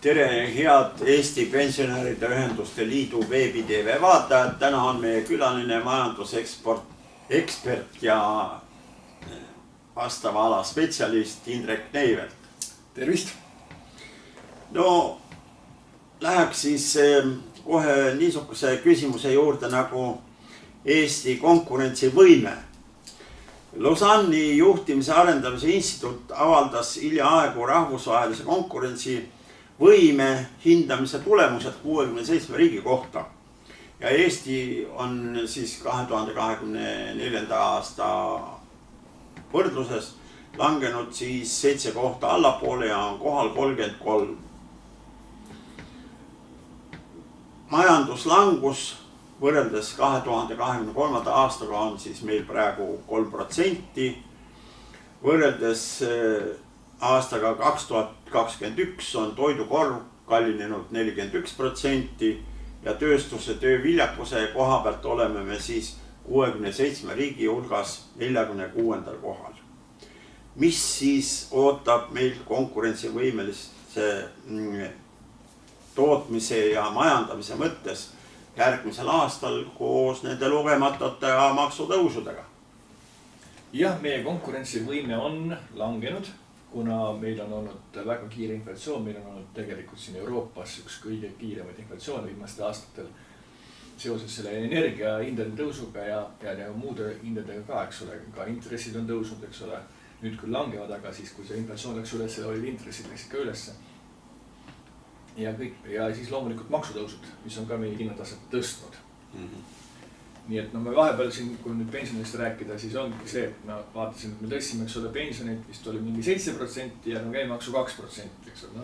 Tere, head Eesti Pensionäride Ühenduste Liidu veebi TV vaatajad. Täna on meie külaline majandusekspert ja vastava ala spetsialist Indrek Neivelt. Tervist! No, läheks siis kohe niisuguse küsimuse juurde nagu Eesti konkurentsivõime. Lausanne'i juhtimise arendamise instituut avaldas hiljaaegu rahvusvahelise konkurentsivõime hindamise tulemused 67 riigi kohta. Ja Eesti on siis 2024. aasta võrdluses langenud siis 7 kohta allapoole ja on kohal 33. Majanduslangus võrreldes 2023. aastaga on siis meil praegu 3%. Võrreldes aastaga 2021 on toidukorv kallinenud 41% ja tööstuse tööviljakuse koha pealt oleme me siis 67 riigi hulgas 46. kohal. Mis siis ootab meil konkurentsivõimelise tootmise ja majandamise mõttes järgmisel aastal koos nende lugematute maksutõusudega? Jah, meie konkurentsivõime on langenud, kuna meil on olnud väga kiire inflatsioon. Meil on olnud tegelikult siin Euroopas üks kõige kiiremaid inflatsioone viimastel aastatel seoses selle energia hindade tõusuga ja muude hindadega ka, eks ole. Ka intressid on tõusnud, eks ole. Nüüd küll langevad, aga siis kui see inflatsioon läks üles, olid intressid läksid ka ülesse. Ja siis loomulikult maksutõusud, mis on ka meie hinnataset tõstnud. Nii et me vahepeal siin, kui nüüd pensionist rääkida, siis ongi see, et ma vaatasin, et me tõstsime, eks ole, pensionit vist oli mingi 7% ja käibemaksu 2%, eks ole.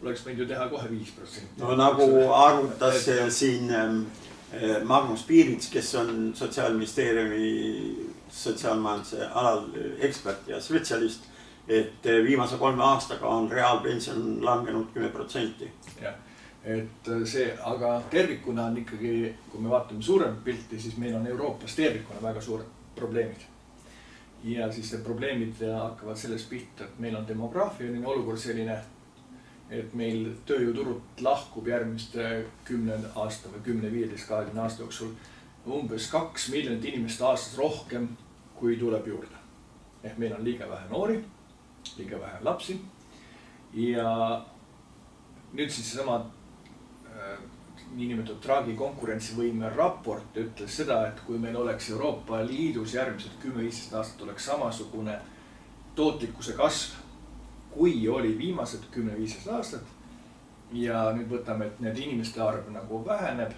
Oleks võinud ju teha kohe 5%. No nagu arvutas siin Magnus Piirits, kes on Sotsiaalministeeriumi sotsiaalmajanduse alal ekspert ja spetsialist, et viimase 3 aastaga on reaalpension langenud 10%. Jah, et see, aga tervikuna on ikkagi, kui me vaatame suuremat pilti, siis meil on Euroopas tervikuna väga suured probleemid. Ja siis probleemid hakkavad sellest pihta, et meil on demograafiline olukord selline, et meil tööjõuturult lahkub järgmiste 10 aasta või 10, 15, 20 aasta jooksul umbes 2 miljonit inimest aastas rohkem, kui tuleb juurde. Ehk meil on liiga vähe noori, liiga vähe lapsi ja nüüd siis seesama niinimetatud Draghi konkurentsivõime raport ütles seda, et kui meil oleks Euroopa Liidus järgmised 10-15 aastat oleks samasugune tootlikkuse kasv, kui oli viimased 10-15 aastat ja nüüd võtame, et need inimeste arv nagu väheneb,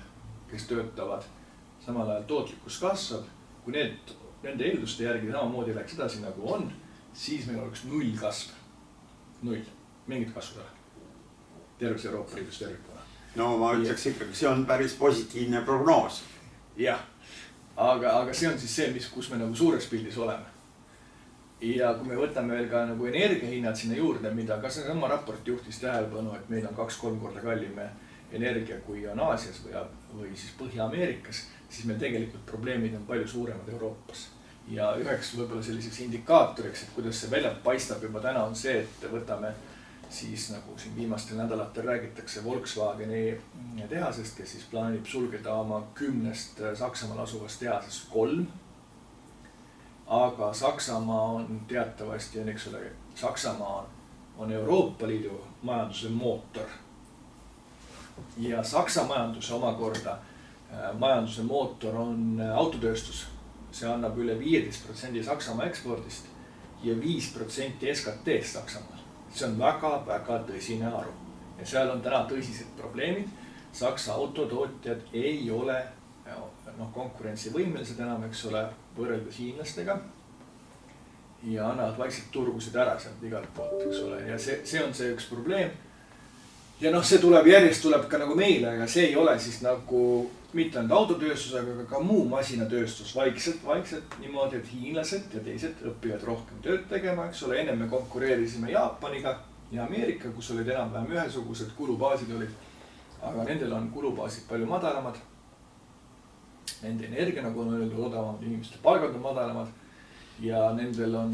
kes töötavad, samal ajal tootlikkus kasvab, kui nende eelduste järgi samamoodi läks edasi nagu on, siis meil oleks 0 kasv. 0. Mingit kasvu taha. Terves Euroopa Liidus tervikuna. No ma ütleks ikkagi, see on päris positiivne prognoos. Jah, aga see on siis see, kus me nagu suures pildis oleme. Ja kui me võtame veel ka nagu energiahinnad sinna juurde, mida ka sama raport juhtis tähelepanu, et meil on 2-3 korda kallim energia, kui on Aasias või siis Põhja-Ameerikas, siis meil tegelikult probleemid on palju suuremad Euroopas. Ja üheks võib-olla selliseks indikaatoriks, et kuidas see välja paistab juba täna on see, et võtame siis nagu siin viimastel nädalatel räägitakse Volkswageni tehasest, kes siis plaanib sulgeda oma 10 Saksamaal asuvast tehasest 3. Aga Saksamaa on teatavasti, eks ole, Saksamaa on Euroopa Liidu majanduse mootor. Ja Saksa majanduse omakorda majanduse mootor on autotööstus. See annab üle 15% Saksamaa ekspordist ja 5% SKT Saksamaal. See on väga tõsine arv. Ja seal on täna tõsised probleemid. Saksa autotootjad ei ole konkurentsivõimelised enam, eks ole, võrreldes hiinlastega. Ja annavad vaikselt turgusid ära sealt igalt poolt, eks ole. Ja see on see üks probleem. Ja see järjest tuleb ka nagu meile, aga see ei ole siis nagu mitte ainult autotööstus, aga ka muu masinatööstus vaikselt niimoodi, et hiinlased ja teised õpivad rohkem tööd tegema, eks ole. Enne me konkureerisime Jaapaniga ja Ameerika, kus olid enam-vähem ühesugused kulubaasid olid, aga nendel on kulubaasid palju madalamad. Nende energia nagu on öeldud odavamad, inimeste palgad on madalamad ja nendel on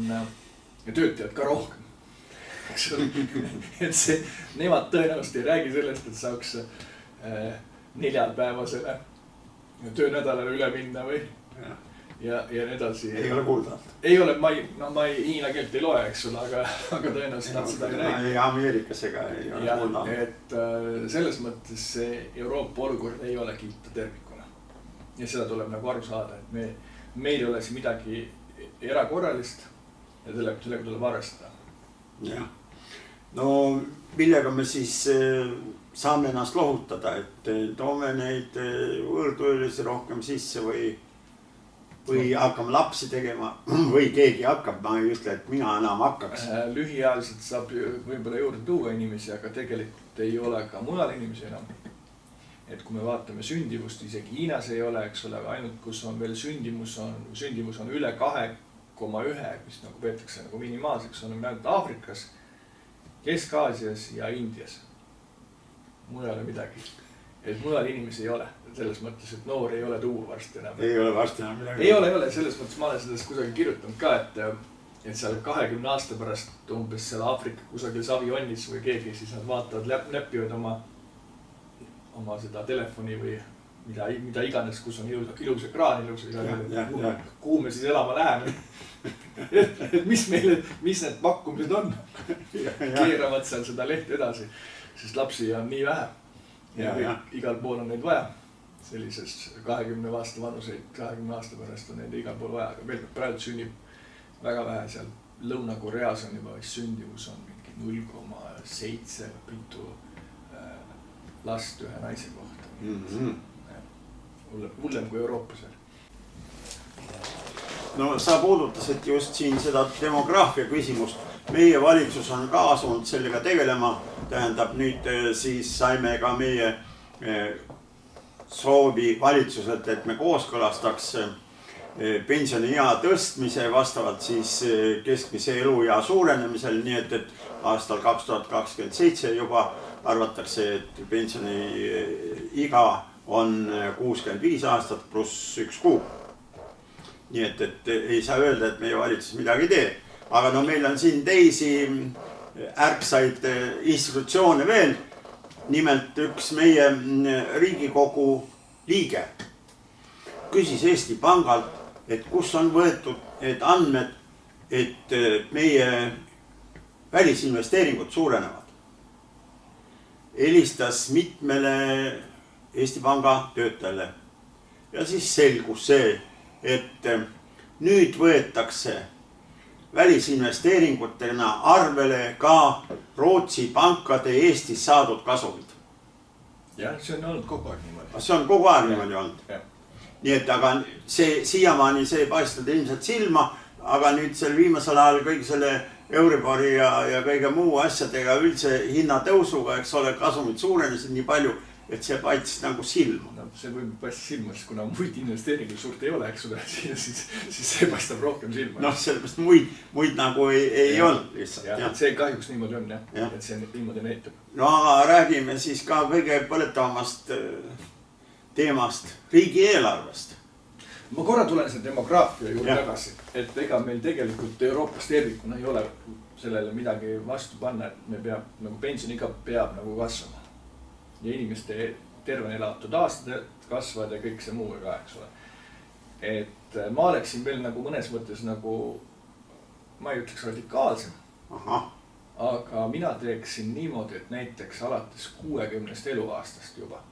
töötajad ka rohkem. eks ole. et see, nemad tõenäoliselt ei räägi sellest, et saaks 4-päevasele töönädalale üle minna või ja nii edasi. Ei ole kuulda. Ei ole, ma ei hiina keelt ei loe, eks ole, aga tõenäoliselt nad seda ei räägi. Ei Ameerikas ega ei ole kuulda. Et selles mõttes see Euroopa olukord ei ole kiita tervikuna. Ja seda tuleb nagu aru saada, et meil ei ole siin midagi erakorralist ja sellega tuleb arvestada. Jah. No millega me siis saame ennast lohutada, et toome neid võõrtöölisi rohkem sisse või hakkame lapsi tegema või keegi hakkab, ma ei ütle, et mina enam hakkaks. Lühiajaliselt saab võib-olla juurde tuua inimesi, aga tegelikult ei ole ka mujal inimesi enam. Et kui me vaatame sündivust, isegi Hiinas ei ole, eks ole, ainult kus on veel sündimus on üle 2,1, mis nagu peetakse nagu minimaalseks, on ainult Aafrikas, Kesk-Aasias ja Indias. Mujal ei midagi. Et mujal inimesi ei ole, selles mõttes, et noor ei ole tuua varsti enam. Ei ole varsti enam midagi. Ei ole, selles mõttes ma olen sellest kusagil kirjutanud ka, et seal 20 aasta pärast umbes seal Aafrika kusagil Savionnis või keegi, siis nad vaatavad, näppivad oma seda telefoni või mida iganes, kus on ilus ekraan, kuhu me siis elama läheme. et mis need pakkumised on. Keeravad seal seda lehti edasi, sest lapsi on nii vähe. Ja igal pool on neid vaja. Sellises 20 aasta vanuseid, 20 aasta pärast on neid igal pool vaja. Aga veel praegu sünnib väga vähe seal. Lõuna-Koreas on juba sündivus on mingi 0,7 pitu last ühe naise kohta. Hullem kui Euroopas. No sa puudutasid just siin seda demograafia küsimust. Meie valitsus on ka asunud sellega tegelema. Tähendab, nüüd siis saime ka meie soovi valitsuselt, et me kooskõlastaks pensioniea tõstmise vastavalt siis keskmise eluea suurenemisel. Nii et aastal 2027 juba arvatakse, et pensioniiga on 65 aastat pluss 1 kuu. Nii et ei saa öelda, et meie valitsus midagi tee. Aga no meil on siin teisi ärksaid institutsioone veel. Nimelt üks meie Riigikogu liige küsis Eesti Pangalt, et kus on võetud need andmed, et meie välisinvesteeringud suurenevad. Helistas mitmele Eesti Panga töötajale ja siis selgus see, et nüüd võetakse välisinvesteeringutena arvele ka Rootsi pankade Eestis saadud kasumid. Jah, see on olnud kogu aeg niimoodi. See on kogu aeg niimoodi olnud. Nii et aga see siiamaani see paistad ilmselt silma, aga nüüd seal viimasel ajal kõik selle Euribori ja kõige muu asjadega üldse hinnatõusuga, eks ole, kasumid suurenesid nii palju, et see paistis nagu silma. No, see võib paistis silma, sest kuna muid investeeringuid suurt ei ole, eks ole, siis see paistab rohkem silma. Noh, sellepärast muid nagu ei olnud lihtsalt. Ja, see kahjuks niimoodi on, et see niimoodi näitab. No aga räägime siis ka kõige põletavamast teemast, riigieelarvest. Ma korra tulen selle demograafia juurde tagasi, et ega meil tegelikult Euroopas tervikuna ei ole sellele midagi vastu panna, et me peab, nagu pensioniga peab nagu kasvama. Ja inimeste tervena elatud aastad kasvavad ja kõik see muu ka, eks ole. Et ma oleksin veel nagu mõnes mõttes nagu, ma ei ütleks radikaalsem. Aga mina teeksin niimoodi, et näiteks alates 60 eluaastast juba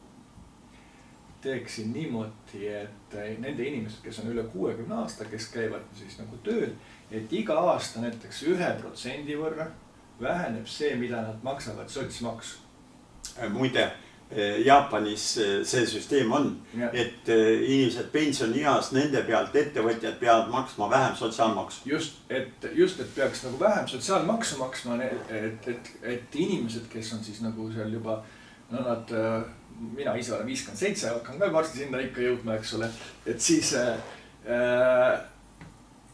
teeksin niimoodi, et nende inimesed, kes on üle 60 aasta, kes käivad siis nagu tööl, et iga aasta näiteks 1% võrra väheneb see, mida nad maksavad sotsmaksu. Muide, Jaapanis see süsteem on, et inimesed pensionieas nende pealt ettevõtjad peavad maksma vähem sotsiaalmaksu. Just, et peaks nagu vähem sotsiaalmaksu maksma, et inimesed, kes on siis nagu seal juba, no nad, mina ise olen 57, hakkan ka varsti sinna ikka jõudma, eks ole, et siis,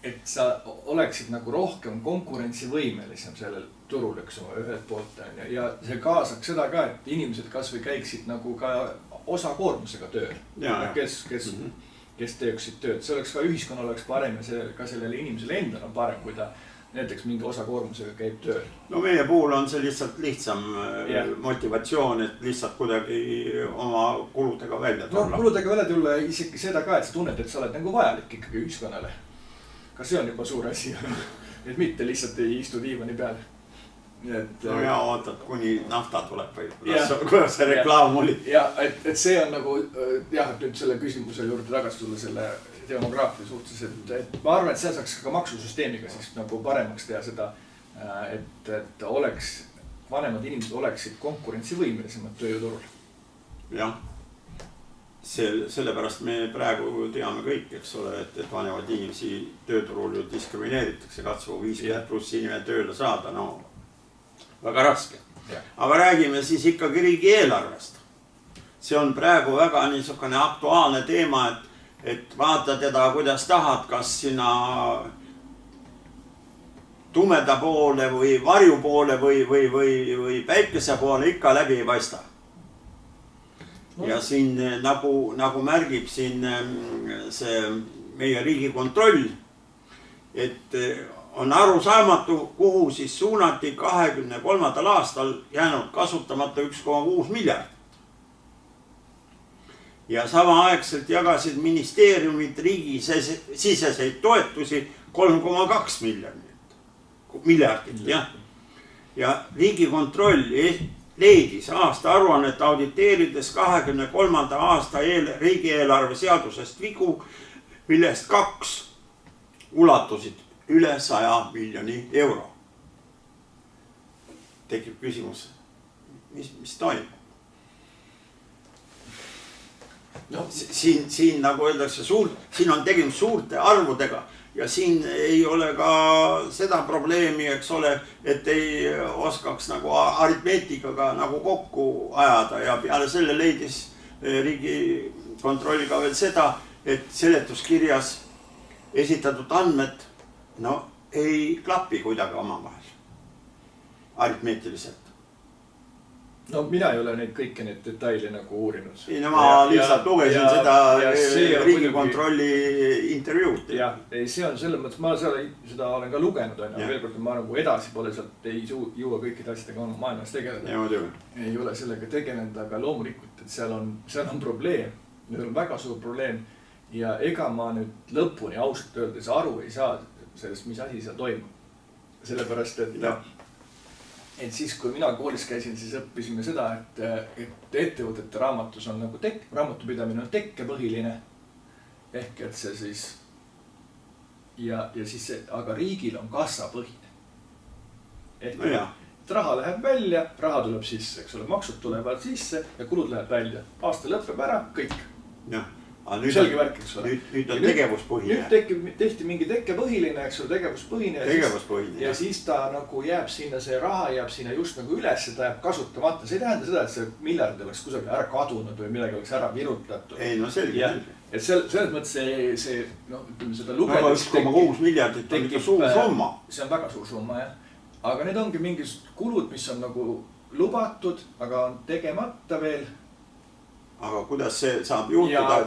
et sa oleksid nagu rohkem konkurentsivõimelisem sellel turul, eks ole, ühelt poolt ja see kaasaks seda ka, et inimesed kas või käiksid nagu ka osakoormusega tööl, kes teeksid tööd. See oleks ka ühiskonnal oleks parem ja ka sellele inimesele endal on parem, kui ta näiteks mingi osakoormusega käib tööl. No meie puhul on see lihtsalt lihtsam motivatsioon, et lihtsalt kuidagi oma kuludega välja tulla. No kuludega välja tulla isegi seda ka, et sa tunned, et sa oled nagu vajalik ikkagi ühiskonnale. Ka see on juba suur asi, et mitte lihtsalt ei istu diivani peal. No ja ootad, kuni nafta tuleb või kuidas see reklaam oli. Ja, et see on nagu, jah, et nüüd selle küsimuse juurde tagasi tulla selle demograafia suhtes, et ma arvan, et see saaks ka maksusüsteemiga siis nagu paremaks teha seda, et oleks, vanemad inimesed oleksid konkurentsivõimelisemad tööjõuturul. Jah, sellepärast me praegu teame kõik, eks ole, et vanemad inimesi tööturul ju diskrimineeritakse, katsu 50 pluss inimene tööle saada, no väga raske. Aga räägime siis ikkagi riigieelarvest. See on praegu väga niisugune aktuaalne teema, et vaata teda kuidas tahad, kas sinna tumeda poole või varju poole või päikese poole ikka läbi ei paista. Ja siin nagu märgib siin see meie Riigikontroll, et on arusaamatu, kuhu siis suunati 23. aastal jäänud kasutamata 1,6 miljardit. Ja samaaegselt jagasid ministeeriumid riigisiseseid toetusi 3,2 miljardit. Ja Riigikontroll leidis aasta aruannet auditeerides 23. aasta riigieelarve seadusest vigu, millest 2 ulatusid üle 100 miljoni euro. Tekib küsimus, mis toimub? No, siin nagu öeldakse, siin on tegemist suurte arvudega ja siin ei ole ka seda probleemi, eks ole, et ei oskaks nagu aritmeetikaga nagu kokku ajada ja peale selle leidis Riigikontroll ka veel seda, et seletuskirjas esitatud andmed ei klapi kuidagi omavahel aritmeetiliselt. No mina ei ole neid kõiki neid detaile nagu uurinud. Ei, no ma lihtsalt lugesin seda Riigikontrolli intervjuud. Jah, see on selles mõttes, ma seda olen ka lugenud, veel kord ma nagu edasi pole sealt, ei jõua kõikide asjadega maailmas tegeleda. Ei ole sellega tegelenud, aga loomulikult, et seal on probleem. Need on väga suur probleem ja ega ma nüüd lõpuni ausalt öeldes aru ei saa sellest, mis asi seal toimub. Sellepärast, et siis, kui mina koolis käisin, siis õppisime seda, et ettevõtete raamatus on nagu raamatupidamine on tekkepõhiline. Ehk et see siis, ja siis see, aga riigil on kassapõhine. Ehk et raha läheb välja, raha tuleb sisse, eks ole, maksud tulevad sisse ja kulud läheb välja. Aasta lõpeb ära, kõik. Selge värk, eks ole. Nüüd on tegevuspõhine. Nüüd tehti mingi tekkepõhiline, eks ole, tegevuspõhine. Ja siis ta nagu jääb sinna, see raha jääb sinna just nagu üles, ta jääb kasutamata. See ei tähenda seda, et see miljard oleks kusagil ära kadunud või midagi oleks ära virutatud. Ei, no selge. Et selles mõttes see, ütleme seda lugedes 1,6 miljardit on ikka suur summa. See on väga suur summa, jah. Aga need ongi mingisugused kulud, mis on nagu lubatud, aga on tegemata veel. Aga kuidas see saab juhtuda?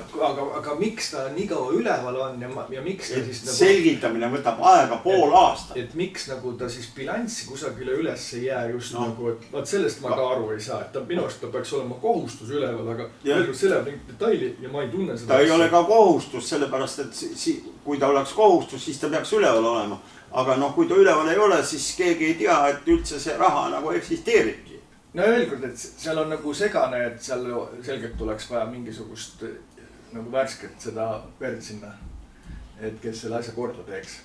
Aga miks ta nii kaua üleval on ja miks ta siis... Selgitamine võtab aega pool aastat. Et miks nagu ta siis bilanssi kusagile üles ei jää just nagu, et sellest ma ka aru ei saa. Et minu arust ta peaks olema kohustus üleval, aga selle on mingi detaili ja ma ei tunne seda. Ta ei ole ka kohustus, sellepärast, et kui ta oleks kohustus, siis ta peaks üleval olema. Aga kui ta üleval ei ole, siis keegi ei tea, et üldse see raha nagu eksisteeribki. No veel kord, et seal on nagu segane, et seal selgelt tuleks vaja mingisugust nagu värsket seda verd sinna, et kes selle asja korda teeks.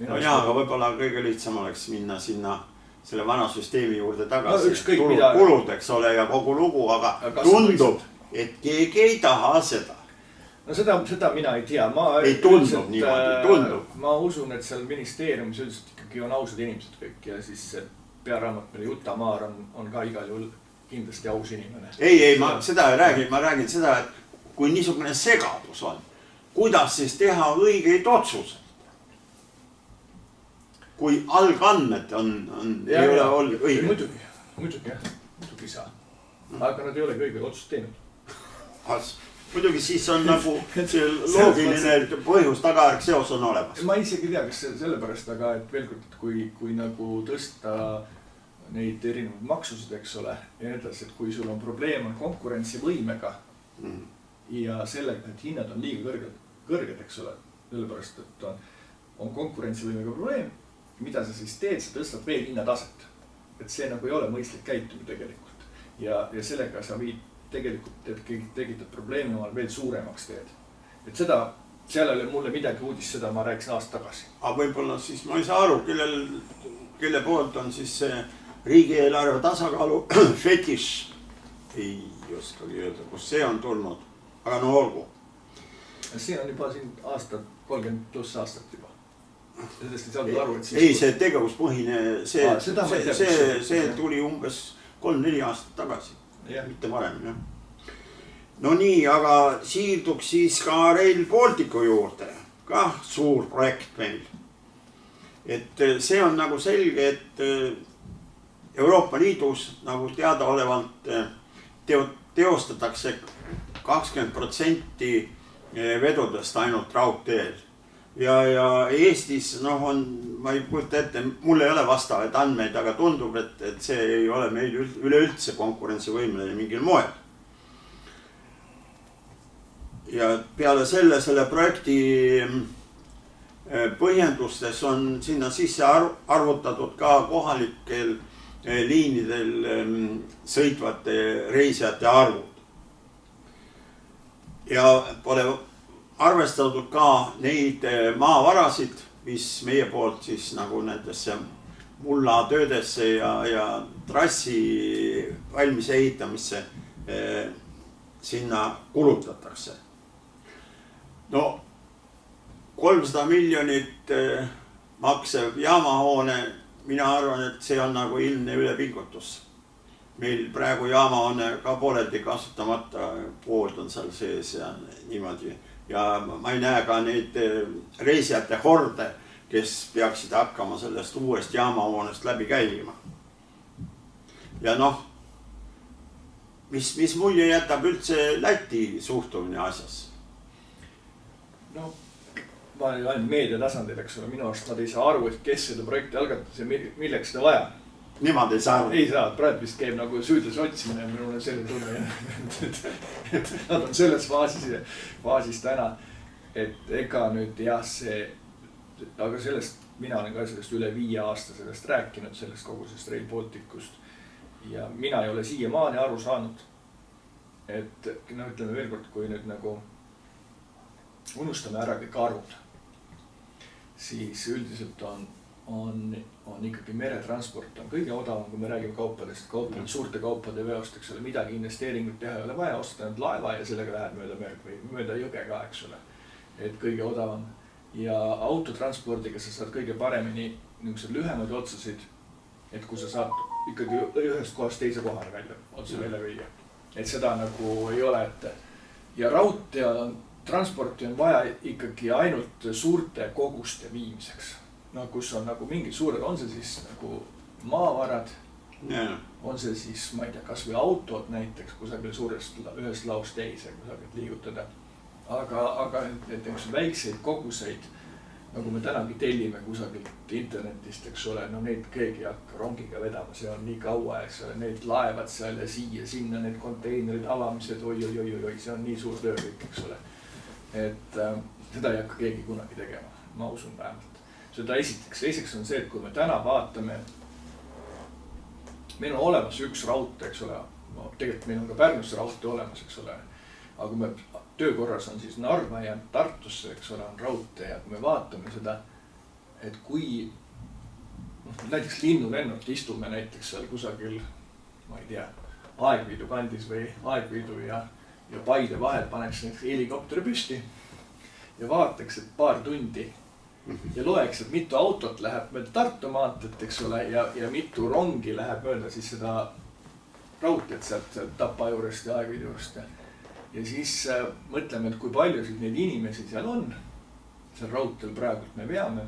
No jaa, aga võib-olla kõige lihtsam oleks minna sinna selle vana süsteemi juurde tagasi. Kulud, eks ole, ja kogu lugu, aga tundub, et keegi ei taha seda. No seda mina ei tea. Ei tundub niimoodi, tundub. Ma usun, et seal ministeeriumis üldiselt ikkagi on ausad inimesed kõik ja siis pearaamat, mille Jutta Maar on ka igal juhul kindlasti aus inimene. Ei, ma seda ei räägi, ma räägin seda, et kui niisugune segadus on, kuidas siis teha õigeid otsuseid? Kui algandmed ei ole olnud õige. Muidugi saa. Aga nad ei ole õige otsust teinud. muidugi siis on nagu see loogiline põhjus, tagajärg seos on olemas. Ma isegi ei tea, kas sellepärast, aga et veel kord, kui nagu tõsta neid erinevaid maksusid, eks ole, ja edasi, et kui sul on probleem on konkurentsivõimega ja sellega, et hinnad on liiga kõrged, eks ole, sellepärast, et on konkurentsivõimega probleem, mida sa siis teed, sa tõstad veel hinnataset. Et see nagu ei ole mõistlik käitumine tegelikult. Ja sellega sa viid tegelikult, et tegitad probleemi omal veel suuremaks teed. Et seda, seal oli mulle midagi uudist, seda ma rääkisin aasta tagasi. Aga võib-olla siis ma ei saa aru, kelle poolt on siis see riigieelarve tasakaalu fetiš. Ei oskagi öelda, kus see on tulnud. Aga no olgu. See on juba siin 30+ aastat juba. Sellest ei saanud aru, et siis... Ei, see tegevuspõhine, see tuli umbes 3-4 aastat tagasi. Mitte varem, jah. No nii, aga siirduks siis ka Rail Balticu juurde. Kah suur projekt meil. Et see on nagu selge, et Euroopa Liidus nagu teadaolevalt teostatakse 20% vedudest ainult raudteel. Ja Eestis on, ma ei kujuta ette, mul ei ole vastavaid andmeid, aga tundub, et see ei ole meil üleüldse konkurentsivõimeline mingil moel. Ja peale selle projekti põhjendustes on sinna sisse arvutatud ka kohalikel liinidel sõitvate reisijate arvud. Ja pole arvestatud ka neid maavarasid, mis meie poolt siis nagu nendesse mullatöödesse ja trassi valmis ehitamisse sinna kulutatakse. No 300 miljonit maksev jaamahoone, mina arvan, et see on nagu ilmne ülepingutus. Meil praegu jaamahoone ka pooleldi kasutamata, pood on seal sees ja niimoodi. Ja ma ei näe ka neid reisijate horde, kes peaksid hakkama sellest uuest jaamahoonest läbi käima. Ja mis mulje jätab üldse Läti suhtumine asjas? No, ma olen ainult meedia tasandil, eks ole, minu arust nad ei saa aru, et kes seda projekti algatas ja milleks seda vaja. Nemad ei saa aru. Ei saa, praegu vist käib nagu süüdlase otsimine, minul on selle tunne, et nad on selles faasis täna, et ega nüüd jah see, aga sellest, mina olen ka sellest üle 5 aasta sellest rääkinud, sellest kogu sellest Rail Balticust ja mina ei ole siiamaani aru saanud, et ütleme veel kord, kui nüüd nagu unustame ära kõik arvud, siis üldiselt on ikkagi meretransport on kõige odavam, kui me räägime kaupadest, suurte kaupade veost, eks ole, midagi investeeringut teha ei ole vaja, ostada nüüd laeva ja sellega läheb mööda jõge ka, eks ole, et kõige odavam. Ja autotranspordiga sa saad kõige paremini niisugused lühemad otsuseid, et kui sa saad ikkagi ühest kohast teise kohale otse välja viia. Et seda nagu ei ole, et ja raudtee transporti on vaja ikkagi ainult suurte koguste viimiseks. No kus on nagu mingid suured, on see siis nagu maavarad, on see siis, ma ei tea, kas või autod näiteks kusagil ühest laust teise kusagilt liigutada. Aga näiteks väikseid koguseid, nagu me tänagi tellime kusagilt internetist, eks ole, no neid keegi hakka rongiga vedama, see on nii kaua, eks ole, need laevad seal ja siia, sinna, need konteinerid avamised, oi, see on nii suur töö kõik, eks ole. Et seda ei hakka keegi kunagi tegema, ma usun vähemalt. Seda esiteks on see, et kui me täna vaatame, meil on olemas üks raudtee, eks ole, tegelikult meil on ka Pärnusse raudtee olemas, eks ole, aga kui me töökorras on siis Narva ja Tartusse, eks ole, on raudtee ja kui me vaatame seda, et kui näiteks linnulennult istume näiteks seal kusagil, ma ei tea, Aegviidu kandis või Aegviidu ja Paide vahel paneks helikopteri püsti ja vaataks, et paar tundi ja loeks, et mitu autot läheb mööda Tartu maanteed, eks ole, ja mitu rongi läheb mööda siis seda raudteed sealt Tapa juurest ja Aegviidu juurest. Ja siis mõtleme, et kui paljusid neid inimesi seal on, seal raudteel praegult me veame.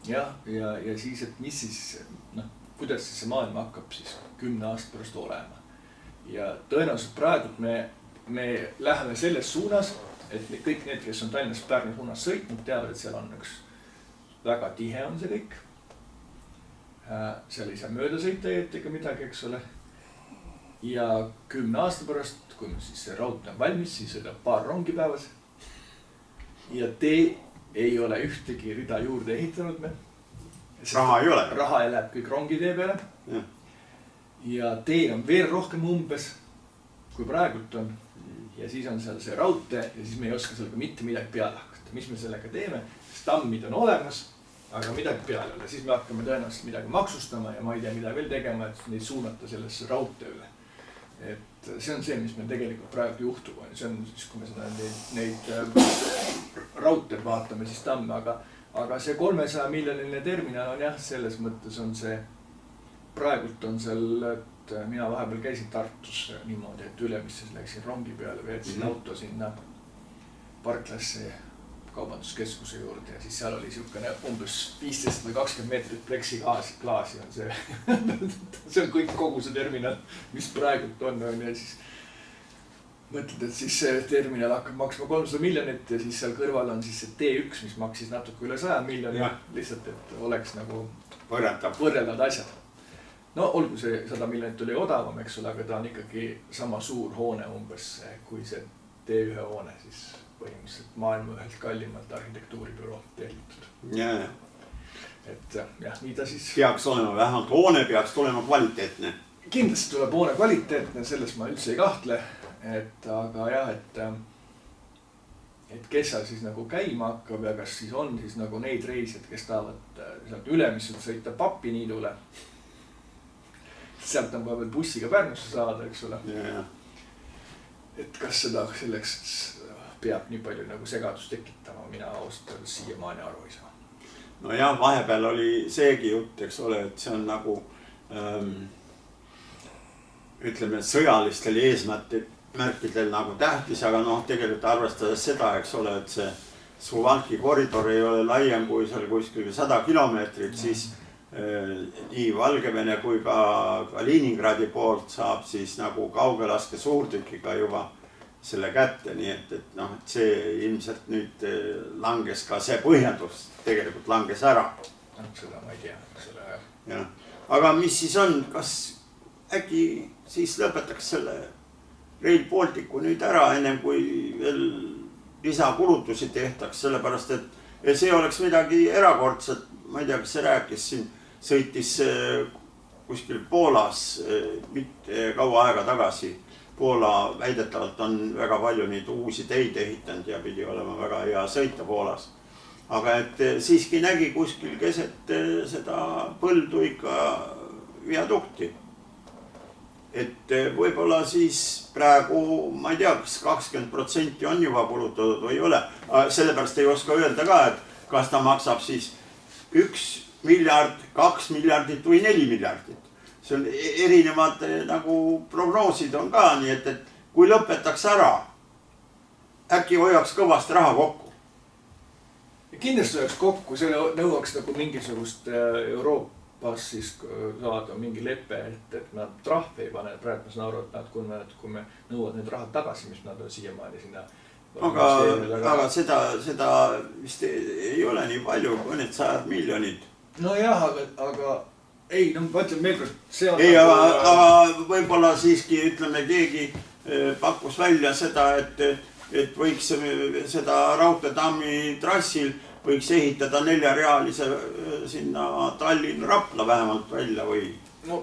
Ja siis, et mis siis, kuidas siis see maailm hakkab siis 10 aasta pärast olema. Ja tõenäoliselt praegult me me läheme selles suunas, et kõik need, kes on Tallinnast Pärnu suunas sõitnud, teavad, et seal on üks väga tihe on see kõik. Seal ei saa mööda sõita ega midagi, eks ole. Ja 10 aasta pärast, kui siis see raudtee on valmis, siis sõidab paar rongi päevas. Ja tee ei ole ühtegi rida juurde ehitanud me. Raha ei ole. Raha elab kõik rongitee peale. Ja tee on veel rohkem umbes, kui praegult on. Ja siis on seal see raudtee ja siis me ei oska sellega mitte midagi peale hakata. Mis me sellega teeme? Sest tammid on olemas, aga midagi peale ole. Siis me hakkame tõenäoliselt midagi maksustama ja ma ei tea, mida veel tegema, et neid suunata sellesse raudtee üle. Et see on see, mis meil tegelikult praegu juhtub. See on siis, kui me seda neid raudteed vaatame, siis tamme. Aga see 300 miljoniline terminal on jah, selles mõttes on see, praegult on seal, et mina vahepeal käisin Tartus niimoodi, et Ülemisses läksin rongi peale, veetsin auto sinna Parklasse kaubanduskeskuse juurde ja siis seal oli siukene umbes 15 või 20 meetrit pleksiklaasi on see. See on kõik kogu see terminal, mis praegult on ja siis mõtled, et siis see terminal hakkab maksma 300 miljonit ja siis seal kõrval on siis see T1, mis maksis natuke üle 100 miljoni, lihtsalt, et oleks nagu võrreldavad asjad. No olgu see 100 miljonit oli odavam, eks ole, aga ta on ikkagi sama suur hoone umbes kui see T1 hoone, siis põhimõtteliselt maailma ühelt kallimalt arhitektuuribüroo tehtud. Ja. Et jah, nii ta siis... Peaks olema vähemalt hoone, peaks tulema kvaliteetne. Kindlasti tuleb hoone kvaliteetne, selles ma üldse ei kahtle. Aga jah, et kes seal siis nagu käima hakkab ja kas siis on siis nagu neid reisijad, kes tahavad sealt Ülemisselt sõita Papiniidule. Sealt on veel bussiga Pärnusse saada, eks ole. Ja. Et kas seda selleks peab nii palju nagu segadust tekitama, mina ausalt öeldes siiamaani aru ei saa. No jah, vahepeal oli seegi jutt, eks ole, et see on nagu ütleme sõjalistel eesmärkidel nagu tähtis, aga noh, tegelikult arvestades seda, eks ole, et see Suwałki koridor ei ole laiem kui seal kuskil 100 kilomeetrit, siis nii Valgevene kui ka Kaliningradi poolt saab siis nagu kaugelaske suurtükiga juba selle kätte, nii et noh, et see ilmselt nüüd langes ka see põhjendus, tegelikult langes ära. Seda ma ei tea, selle ajal. Ja. Aga mis siis on, kas äkki siis lõpetaks selle Rail Balticu nüüd ära, ennem kui veel lisakulutusi tehtaks, sellepärast et see oleks midagi erakordset, ma ei tea, kas see rääkis siin, sõitis kuskil Poolas mitte kaua aega tagasi. Poola väidetavalt on väga palju neid uusi teid ehitanud ja pidi olema väga hea sõita Poolas. Aga et siiski nägi kuskil keset seda põldu ikka viadukti. Et võib-olla siis praegu, ma ei tea, kas 20% on juba kulutatud või ei ole. Sellepärast ei oska öelda ka, et kas ta maksab siis 1 miljard, 2 miljardit või 4 miljardit. See on erinevad nagu prognoosid on ka, nii et kui lõpetaks ära, äkki hoiaks kõvasti raha kokku. Kindlasti hoiaks kokku, see nõuaks nagu mingisugust Euroopas siis saada mingi lepe, et nad trahve ei pane. Praegu ma saan aru, et kui me nõuad need rahad tagasi, mis nad on siiamaani sinna. Aga seda vist ei ole nii palju, kui need 100 miljonid. No jah, aga ei, no ma ütlen veel kord, see on... Ei, aga võib-olla siiski, ütleme, keegi pakkus välja seda, et võiks seda raudteetammi trassil võiks ehitada 4-realise sinna Tallinn-Rapla vähemalt välja või... No,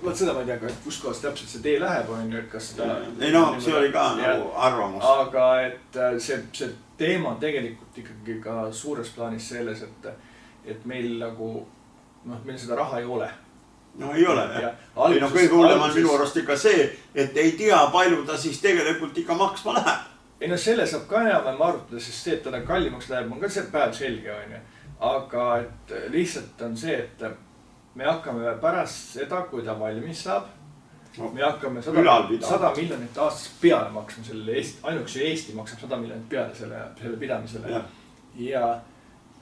võt seda ma ei tea, kus kohas täpselt see tee läheb, on ju, et kas seda... Ei no, see oli ka nagu arvamus. Aga et see teema on tegelikult ikkagi ka suures plaanis selles, et meil nagu... noh, meil seda raha ei ole. No ei ole, jah. Ei no kõige hullem on minu arust ikka see, et ei tea, palju ta siis tegelikult ikka maksma läheb. Ei no selle saab ka enam arutada, sest see, et ta kallimaks läheb, on ka see päev selge, on ju. Aga et lihtsalt on see, et me hakkame pärast seda, kui ta valmis saab, me hakkame 100 miljonit aastas peale maksma selle ainuks Eesti maksab 100 miljonit peale selle pidamisele.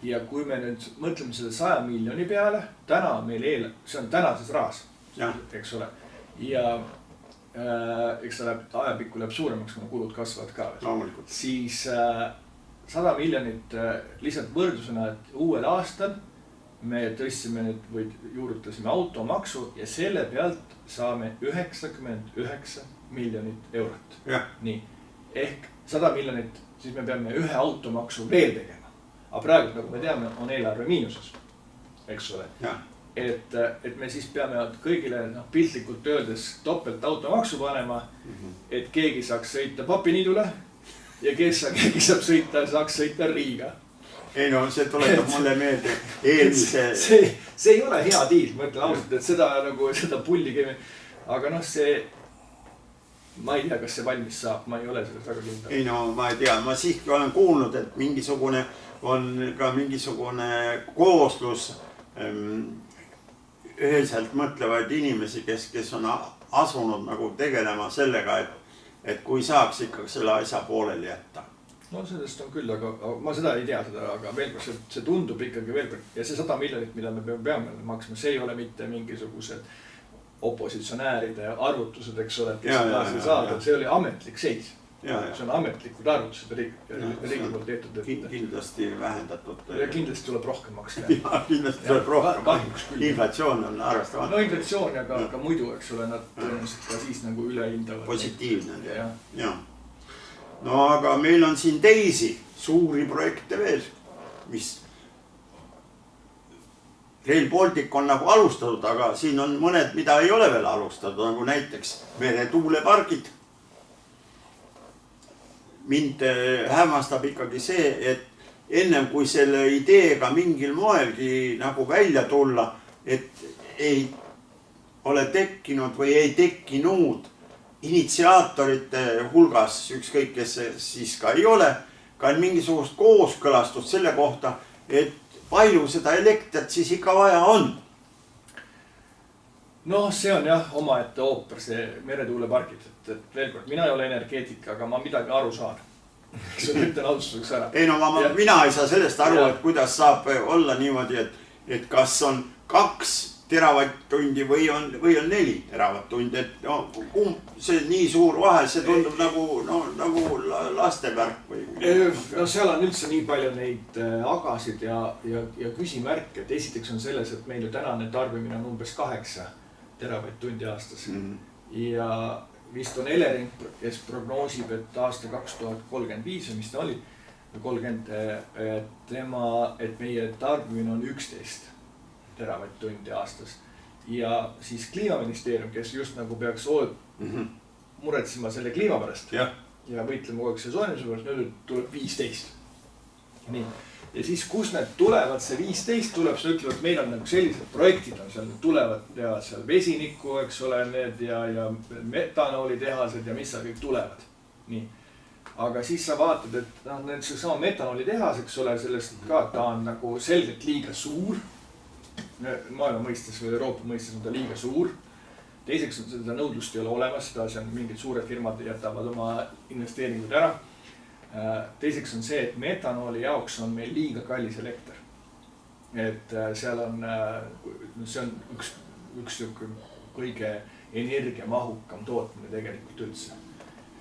Ja kui me nüüd mõtleme selle 100 miljoni peale, täna meil see on tänases rahas, eks ole. eks ta ajapikku läheb suuremaks, kuna kulud kasvavad ka. Loomulikult. Siis 100 miljonit lihtsalt võrdlusena, et uuel aastal me tõstsime nüüd või juurutasime automaksu ja selle pealt saame 99 miljonit eurot. Nii, ehk 100 miljonit, siis me peame ühe automaksu veel tegema. Aga praegu, nagu me teame, on eelarve miinuses, eks ole. Et me siis peame kõigile piltlikult öeldes topelt automaksu panema, et keegi saaks sõita Papiniidule ja keegi saaks sõita Riiga. Ei no, see tuletab mulle meelde eelmise... See ei ole hea diil, ma ütlen ausalt, et seda pulli keemi. Aga see, ma ei tea, kas see valmis saab, ma ei ole sellest väga kindel. Ei no, ma ei tea, ma siiski olen kuulnud, et on ka mingisugune kooslus üheselt mõtlevaid inimesi, kes on asunud nagu tegelema sellega, et kui saaks ikkagi selle asja pooleli jätta. No sellest on küll, aga ma seda ei tea seda, aga veel kord see tundub ikkagi veel kord. Ja see 100 miljonit, mida me peame maksma, see ei ole mitte mingisugused opositsionääride arvutused, eks ole, et kes saada. See oli ametlik seis. See on ametlikud arvutused riigi poolt tehtud. Kindlasti vähendatud. Ja kindlasti tuleb rohkem maksta. Ja kindlasti tuleb rohkem. Inflatsioon on arvastavalt. No inflatsioon ja ka muidu, eks ole, nad tõenäoliselt ka siis nagu ülehindavad. Positiivne. Ja. No aga meil on siin teisi suuri projekte veel, mis Rail Baltic on nagu alustatud, aga siin on mõned, mida ei ole veel alustatud, nagu näiteks meretuulepargid. Mind hämmastab ikkagi see, et ennem kui selle ideega mingil moelgi nagu välja tulla, et ei ole tekkinud või ei tekkinud initsiaatorite hulgas, ükskõik kes siis ka ei ole, ka mingisugust kooskõlastust selle kohta, et palju seda elektrit siis ikka vaja on. No see on jah omaette ooper, see meretuulepargid, et veel kord, mina ei ole energeetika, aga ma midagi aru saan. See ütlen austuseks ära. Ei no mina ei saa sellest aru, et kuidas saab olla niimoodi, et kas on 2 teravatt-tundi või on 4 teravatt-tundi, et no, see nii suur vahe, see tundub nagu lastevärk või... No seal on üldse nii palju neid agasid ja küsimärke, et esiteks on selles, et meil ju tänane tarbimine on umbes 8 teravatt-tundi aastas. Ja vist on Elering, kes prognoosib, et aasta 2035, mis ta oli, 30, et meie tarbimine on 11 teravatt-tundi aastas. Ja siis Kliimaministeerium, kes just nagu peaks muretsema selle kliima pärast ja võitlema kogu aeg see soojenemise pärast, nüüd tuleb 15. Nii. Ja siis kus need tulevad, see 15 tuleb, see ütleb, et meil on nagu sellised projektid on seal, tulevad ja seal vesiniku, eks ole, need ja metanooli tehased ja mis seal kõik tulevad. Nii. Aga siis sa vaatad, et need sama metanooli tehas, eks ole, sellest ka, ta on nagu selgelt liiga suur. Maailma mõistes või Euroopa mõistes on ta liiga suur. Teiseks on seda nõudlust ei ole olemas, seda on mingid suured firmad jätavad oma investeeringud ära. Teiseks on see, et metanooli jaoks on meil liiga kallis elekter. Et seal on, see on üks kõige energiamahukam tootmine tegelikult üldse.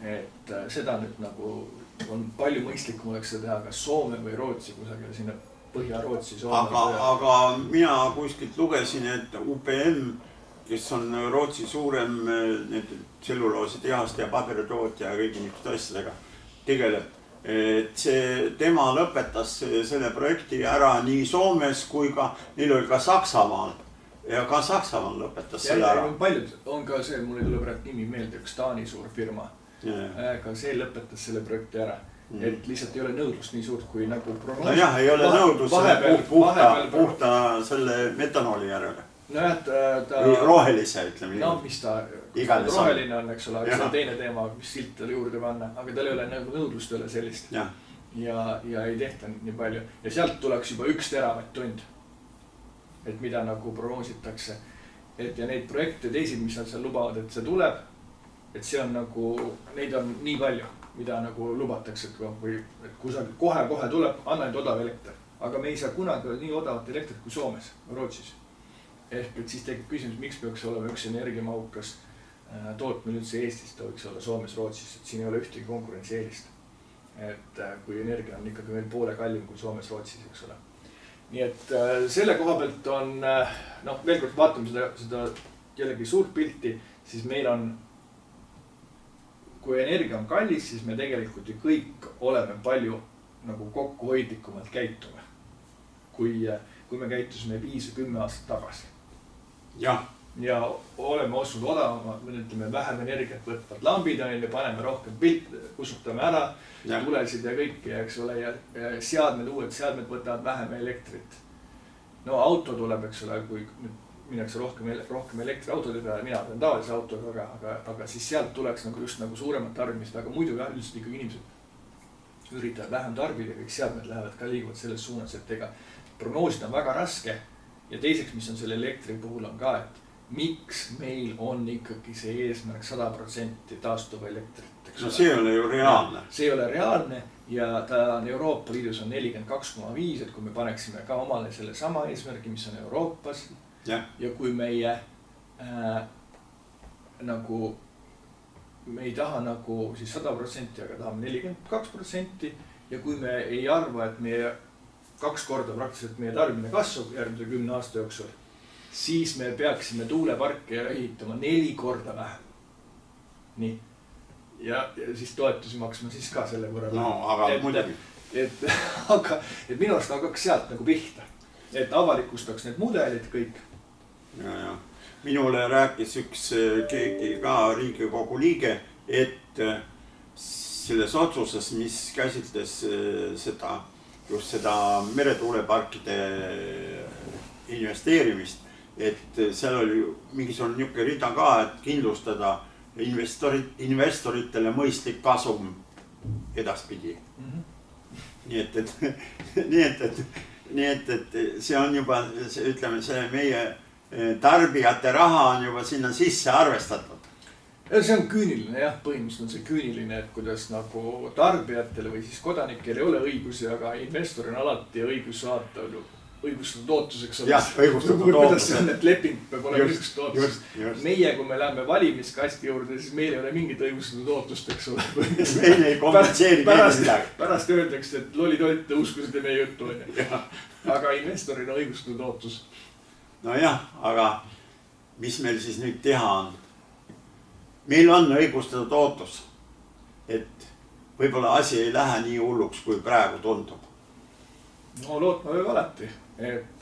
Et seda nüüd nagu on palju mõistlikum oleks seda teha kas Soome või Rootsi kusagil sinna Põhja-Rootsi Soome. Aga mina kuskilt lugesin, et UPM, kes on Rootsi suurem tselluloositehast ja paberitootja ja kõigi niisugust asjadega tegeleb, et tema lõpetas selle projekti ära nii Soomes kui ka, neil oli ka Saksamaal ja ka Saksamaal lõpetas selle ära. Paljud on ka see, mul ei tule praegu nimi meelde, üks Taani suur firma, aga see lõpetas selle projekti ära. Et lihtsalt ei ole nõudlust nii suurt kui nagu prognoosi. No jah, ei ole nõudlust puhta selle metanooli järele. No jah, ta... Rohelise, ütleme. No mis ta roheline on, eks ole, aga see on teine teema, mis silt talle juurde panna. Aga tal ei ole nõudlust ei ole sellist. Ja ei tehta nii palju. Ja sealt tuleks juba 1 teravatt-tund. Et mida nagu prognoositakse. Ja neid projekte teised, mis nad seal lubavad, et see tuleb. Et see on nagu, neid on nii palju, mida nagu lubatakse, et kusagil kohe tuleb, anna nüüd odav elekter. Aga me ei saa kunagi nii odavat elektrit kui Soomes, Rootsis. Ehk et siis tekib küsimus, miks peaks olema üks energiamahukas tootmine üldse Eestis, ta võiks olla Soomes, Rootsis, et siin ei ole ühtegi konkurentsieelist. Et kui energia on ikkagi veel poole kallim kui Soomes, Rootsis, eks ole. Nii et selle koha pealt on, veel kord vaatame seda jällegi suurt pilti, siis meil on, kui energia on kallis, siis me tegelikult ju kõik oleme palju nagu kokkuhoidlikumalt käitume, kui me käitusime 5 või 10 aastat tagasi. Ja oleme ostnud odavama, ütleme vähem energiat võtvad lambid, paneme rohkem kusutame ära, tulesid ja kõiki, eks ole, ja uued seadmed võtavad vähem elektrit. No auto tuleb, eks ole, kui minnakse rohkem elektriautode peale, mina pean tavalise autoga, aga siis sealt tuleks just nagu suuremat tarbimist, aga muidu üldiselt ikkagi inimesed üritavad vähem tarbida ja kõik seadmed lähevad ka liiguvad selles suunas, et ega prognoosida on väga raske. Ja teiseks, mis on selle elektri puhul on ka, et miks meil on ikkagi see eesmärk 100% taastuva elektrit. No see ei ole ju reaalne. See ei ole reaalne ja ta on Euroopa Liidus on 42,5, et kui me paneksime ka omale selle sama eesmärgi, mis on Euroopas ja kui meie me ei taha nagu siis 100%, aga tahame 42% ja kui me ei arva, et meie 2 korda praktiliselt meie tarbimine kasvab järgmise 10 aasta jooksul, siis me peaksime tuuleparke ehitama 4 korda vähem. Nii. Ja siis toetusi maksma siis ka selle võrra. No, aga muidugi. Et minu arust hakkaks sealt nagu pihta. Et avalikustaks need mudelid kõik. Ja. Minule rääkis üks keegi ka Riigikogu liige, et selles otsuses, mis käsitles just seda meretuuleparkide investeerimist, et seal oli mingisugune niuke rida ka, et kindlustada investoritele mõistlik kasum edaspidi. Nii et see on juba, ütleme, see meie tarbijate raha on juba sinna sisse arvestatud. See on küüniline, jah, põhimõtteliselt on see küüniline, et kuidas nagu tarbijatele või siis kodanikel ei ole õigusi, aga investoril on alati õigus saata õigustatud ootuseks. Jah, õigustatud ootuseks. Kuidas see on, et leping peab olema õigustatud ootuseks. Meie, kui me läheme valimiskasti juurde, siis meil ei ole mingit õigustatud ootust, eks ole. Meil ei kompetseeri midagi. Pärast öeldakse, et lollid olite, uskusite meie juttu. Aga investoril on õigustatud ootus. No jah, aga mis meil siis nüüd teha on? Meil on õigustatud ootus, et võib-olla asi ei lähe nii hulluks, kui praegu tundub. No lootma võib alati, et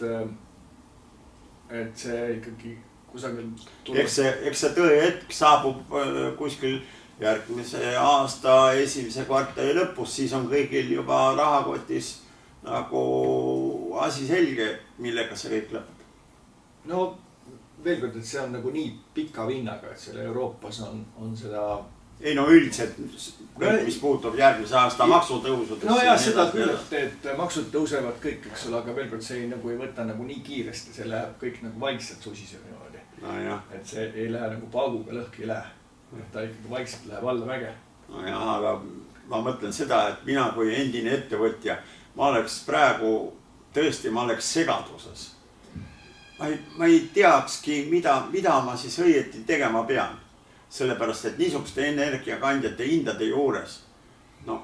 see ikkagi kusagil tuleb. Eks see tõe hetk saabub kuskil järgmise aasta esimese kvartali lõpus, siis on kõigil juba rahakotis nagu asi selge, millega see kõik lõpeb. No veel kord, et see on nagu nii pika vinnaga, et selle Euroopas on seda... Ei no üldiselt, mis puutub järgmise aasta maksutõusudest. No jah, seda küll, et maksud tõusevad kõik, eks ole, aga veel kord see ei võta nagu nii kiiresti, see läheb kõik nagu vaikselt susiseb niimoodi. No jah. Et see ei lähe nagu pauguga lõhki ei lähe. Et ta ikkagi vaikselt läheb alla mäge. No jah, aga ma mõtlen seda, et mina kui endine ettevõtja, ma oleks praegu, tõesti, ma oleks segaduses. Ma ei teakski, mida ma siis õieti tegema pean. Sellepärast, et niisuguste energiakandjate hindade juures, ma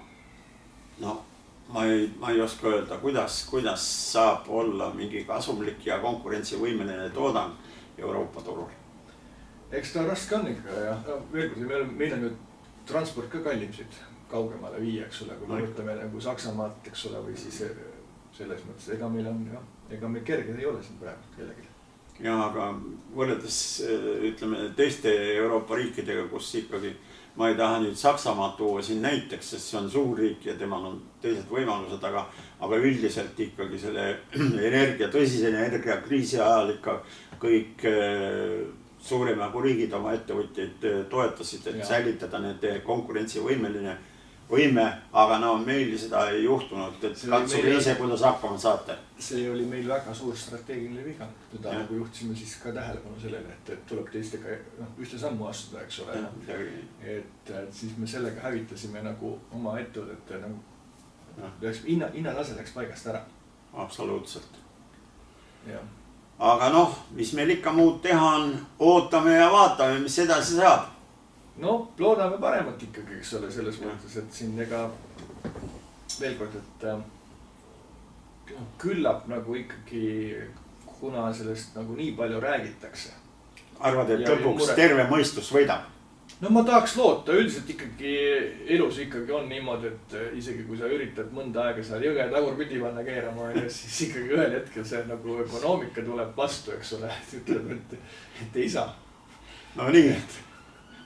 ei oska öelda, kuidas saab olla mingi kasumlik ja konkurentsivõimeline toodang Euroopa turul. Eks ta raske on ikka ja veel kord, meil on ju transport ka kallimsid kaugemale viia, eks ole, kui me võtame nagu Saksamaalt, eks ole, või siis selles mõttes, ega meil kerged ei ole siin praegu kellegile. Ja, aga võrreldes, ütleme, teiste Euroopa riikidega, kus ikkagi, ma ei taha nüüd Saksamaad tuua siin näiteks, sest see on suur riik ja temal on teised võimalused, aga üldiselt ikkagi selle tõsise energiakriisi ajal ikka kõik suurem nagu riigid oma ettevõtjaid toetasid, et säilitada nende konkurentsivõimeline võime, aga meil seda ei juhtunud, et katsuge ise, kuidas hakkama saate. See oli meil väga suur strateegiline viga. Teda nagu juhtisime siis ka tähelepanu sellele, et tuleb teistega ühte sammu astuda, eks ole. Et siis me sellega hävitasime nagu oma ettevõtete hinnatase läks paigast ära. Absoluutselt. Ja. Aga mis meil ikka muud teha on, ootame ja vaatame, mis edasi saab. no loodame paremat ikkagi, eks ole, selles mõttes, et siin ega veel kord, et küllap nagu ikkagi, kuna sellest nagu nii palju räägitakse. Arvad, et lõpuks terve mõistus võidab? No ma tahaks loota, üldiselt ikkagi elus ikkagi on niimoodi, et isegi kui sa üritad mõnda aega seal jõge tagurpidi panna keerama, siis ikkagi ühel hetkel see nagu ökonoomika tuleb vastu, eks ole, ütleb, et ei saa. No nii,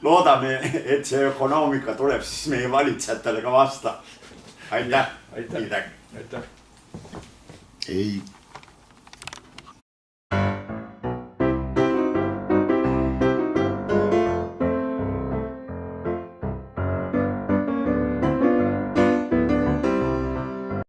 loodame, et see ökonoomika tuleb siis meie valitsejatele ka vasta. Aitäh! Aitäh! Aitäh! Ei